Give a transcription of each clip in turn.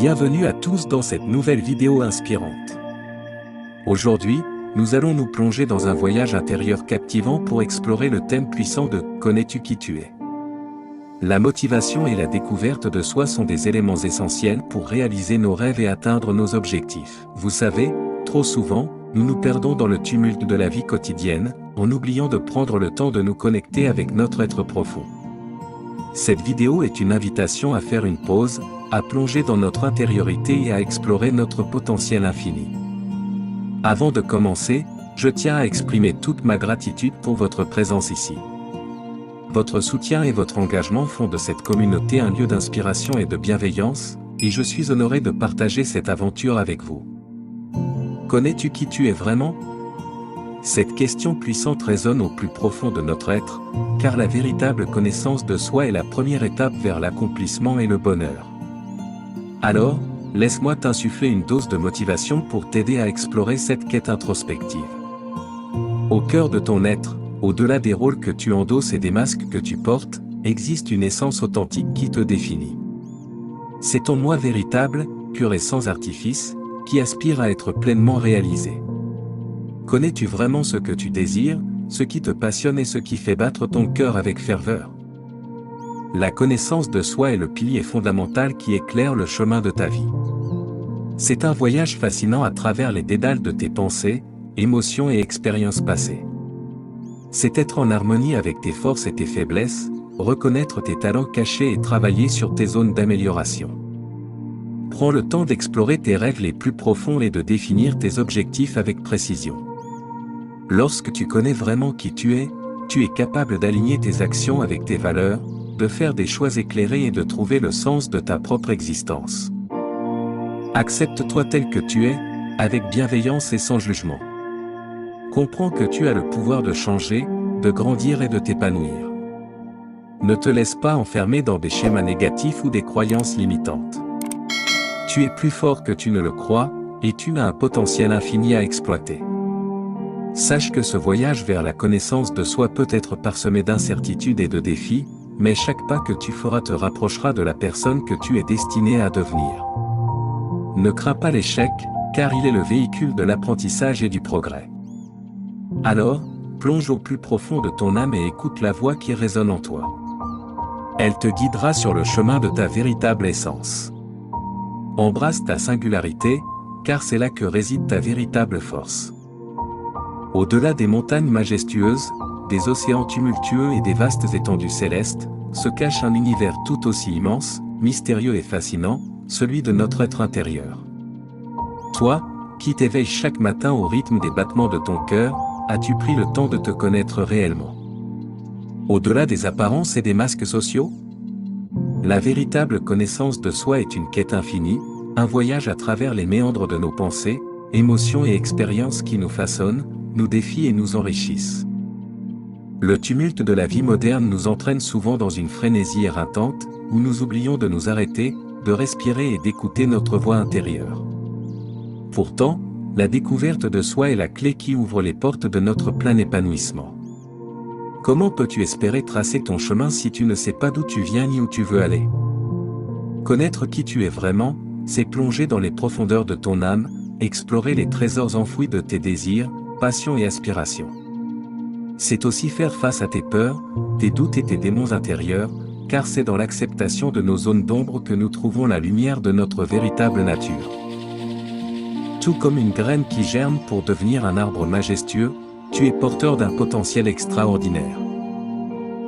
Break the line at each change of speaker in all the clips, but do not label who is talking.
Bienvenue à tous dans cette nouvelle vidéo inspirante. Aujourd'hui, nous allons nous plonger dans un voyage intérieur captivant pour explorer le thème puissant de « Connais-tu qui tu es ?» La motivation et la découverte de soi sont des éléments essentiels pour réaliser nos rêves et atteindre nos objectifs. Vous savez, trop souvent, nous nous perdons dans le tumulte de la vie quotidienne, en oubliant de prendre le temps de nous connecter avec notre être profond. Cette vidéo est une invitation à faire une pause, à plonger dans notre intériorité et à explorer notre potentiel infini. Avant de commencer, je tiens à exprimer toute ma gratitude pour votre présence ici. Votre soutien et votre engagement font de cette communauté un lieu d'inspiration et de bienveillance, et je suis honoré de partager cette aventure avec vous. Connais-tu qui tu es vraiment ? Cette question puissante résonne au plus profond de notre être, car la véritable connaissance de soi est la première étape vers l'accomplissement et le bonheur. Alors, laisse-moi t'insuffler une dose de motivation pour t'aider à explorer cette quête introspective. Au cœur de ton être, au-delà des rôles que tu endosses et des masques que tu portes, existe une essence authentique qui te définit. C'est ton moi véritable, pur et sans artifice, qui aspire à être pleinement réalisé. Connais-tu vraiment ce que tu désires, ce qui te passionne et ce qui fait battre ton cœur avec ferveur ? La connaissance de soi est le pilier fondamental qui éclaire le chemin de ta vie. C'est un voyage fascinant à travers les dédales de tes pensées, émotions et expériences passées. C'est être en harmonie avec tes forces et tes faiblesses, reconnaître tes talents cachés et travailler sur tes zones d'amélioration. Prends le temps d'explorer tes rêves les plus profonds et de définir tes objectifs avec précision. Lorsque tu connais vraiment qui tu es capable d'aligner tes actions avec tes valeurs, de faire des choix éclairés et de trouver le sens de ta propre existence. Accepte-toi tel que tu es, avec bienveillance et sans jugement. Comprends que tu as le pouvoir de changer, de grandir et de t'épanouir. Ne te laisse pas enfermer dans des schémas négatifs ou des croyances limitantes. Tu es plus fort que tu ne le crois, et tu as un potentiel infini à exploiter. Sache que ce voyage vers la connaissance de soi peut être parsemé d'incertitudes et de défis, mais chaque pas que tu feras te rapprochera de la personne que tu es destiné à devenir. Ne crains pas l'échec, car il est le véhicule de l'apprentissage et du progrès. Alors, plonge au plus profond de ton âme et écoute la voix qui résonne en toi. Elle te guidera sur le chemin de ta véritable essence. Embrasse ta singularité, car c'est là que réside ta véritable force. Au-delà des montagnes majestueuses, des océans tumultueux et des vastes étendues célestes, se cache un univers tout aussi immense, mystérieux et fascinant, celui de notre être intérieur. Toi, qui t'éveilles chaque matin au rythme des battements de ton cœur, as-tu pris le temps de te connaître réellement ? Au-delà des apparences et des masques sociaux ? La véritable connaissance de soi est une quête infinie, un voyage à travers les méandres de nos pensées, émotions et expériences qui nous façonnent, nous défient et nous enrichissent. Le tumulte de la vie moderne nous entraîne souvent dans une frénésie éreintante, où nous oublions de nous arrêter, de respirer et d'écouter notre voix intérieure. Pourtant, la découverte de soi est la clé qui ouvre les portes de notre plein épanouissement. Comment peux-tu espérer tracer ton chemin si tu ne sais pas d'où tu viens ni où tu veux aller ? Connaître qui tu es vraiment, c'est plonger dans les profondeurs de ton âme, explorer les trésors enfouis de tes désirs, passions et aspirations. C'est aussi faire face à tes peurs, tes doutes et tes démons intérieurs, car c'est dans l'acceptation de nos zones d'ombre que nous trouvons la lumière de notre véritable nature. Tout comme une graine qui germe pour devenir un arbre majestueux, tu es porteur d'un potentiel extraordinaire.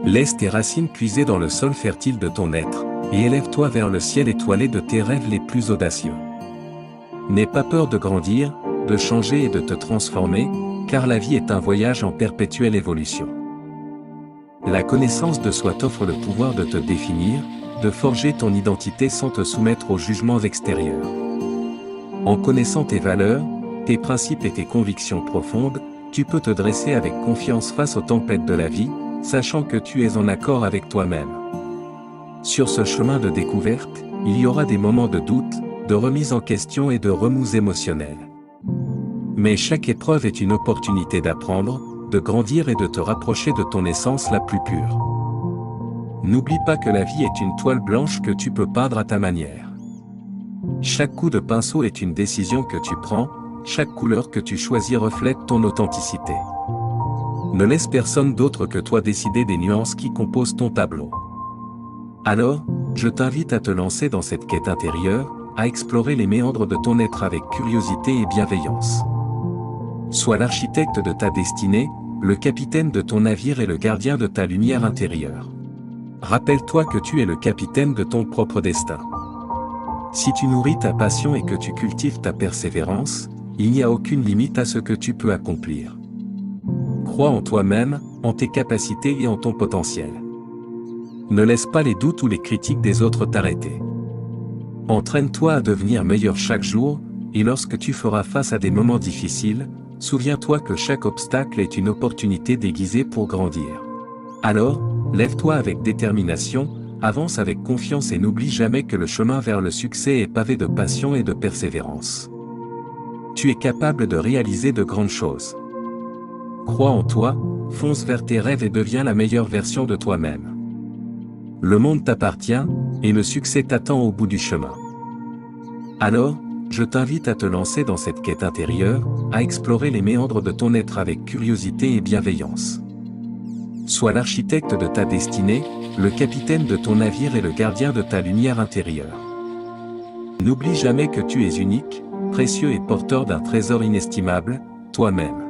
Laisse tes racines puiser dans le sol fertile de ton être, et élève-toi vers le ciel étoilé de tes rêves les plus audacieux. N'aie pas peur de grandir, de changer et de te transformer, car la vie est un voyage en perpétuelle évolution. La connaissance de soi t'offre le pouvoir de te définir, de forger ton identité sans te soumettre aux jugements extérieurs. En connaissant tes valeurs, tes principes et tes convictions profondes, tu peux te dresser avec confiance face aux tempêtes de la vie, sachant que tu es en accord avec toi-même. Sur ce chemin de découverte, il y aura des moments de doute, de remise en question et de remous émotionnels. Mais chaque épreuve est une opportunité d'apprendre, de grandir et de te rapprocher de ton essence la plus pure. N'oublie pas que la vie est une toile blanche que tu peux peindre à ta manière. Chaque coup de pinceau est une décision que tu prends, chaque couleur que tu choisis reflète ton authenticité. Ne laisse personne d'autre que toi décider des nuances qui composent ton tableau. Alors, je t'invite à te lancer dans cette quête intérieure, à explorer les méandres de ton être avec curiosité et bienveillance. Sois l'architecte de ta destinée, le capitaine de ton navire et le gardien de ta lumière intérieure. Rappelle-toi que tu es le capitaine de ton propre destin. Si tu nourris ta passion et que tu cultives ta persévérance, il n'y a aucune limite à ce que tu peux accomplir. Crois en toi-même, en tes capacités et en ton potentiel. Ne laisse pas les doutes ou les critiques des autres t'arrêter. Entraîne-toi à devenir meilleur chaque jour, et lorsque tu feras face à des moments difficiles, souviens-toi que chaque obstacle est une opportunité déguisée pour grandir. Alors, lève-toi avec détermination, avance avec confiance et n'oublie jamais que le chemin vers le succès est pavé de passion et de persévérance. Tu es capable de réaliser de grandes choses. Crois en toi, fonce vers tes rêves et deviens la meilleure version de toi-même. Le monde t'appartient, et le succès t'attend au bout du chemin. Alors, je t'invite à te lancer dans cette quête intérieure, à explorer les méandres de ton être avec curiosité et bienveillance. Sois l'architecte de ta destinée, le capitaine de ton navire et le gardien de ta lumière intérieure. N'oublie jamais que tu es unique, précieux et porteur d'un trésor inestimable, toi-même.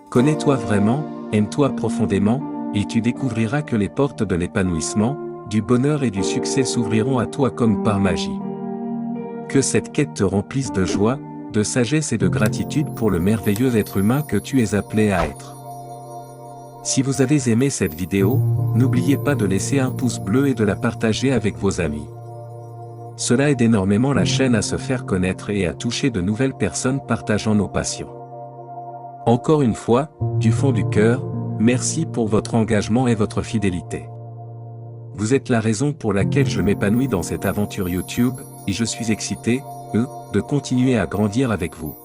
Connais-toi vraiment, aime-toi profondément, et tu découvriras que les portes de l'épanouissement, du bonheur et du succès s'ouvriront à toi comme par magie. Que cette quête te remplisse de joie, de sagesse et de gratitude pour le merveilleux être humain que tu es appelé à être. Si vous avez aimé cette vidéo, n'oubliez pas de laisser un pouce bleu et de la partager avec vos amis. Cela aide énormément la chaîne à se faire connaître et à toucher de nouvelles personnes partageant nos passions. Encore une fois, du fond du cœur, merci pour votre engagement et votre fidélité. Vous êtes la raison pour laquelle je m'épanouis dans cette aventure YouTube, et je suis excité, de continuer à grandir avec vous.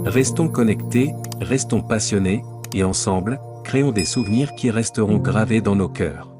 Restons connectés, restons passionnés, et ensemble, créons des souvenirs qui resteront gravés dans nos cœurs.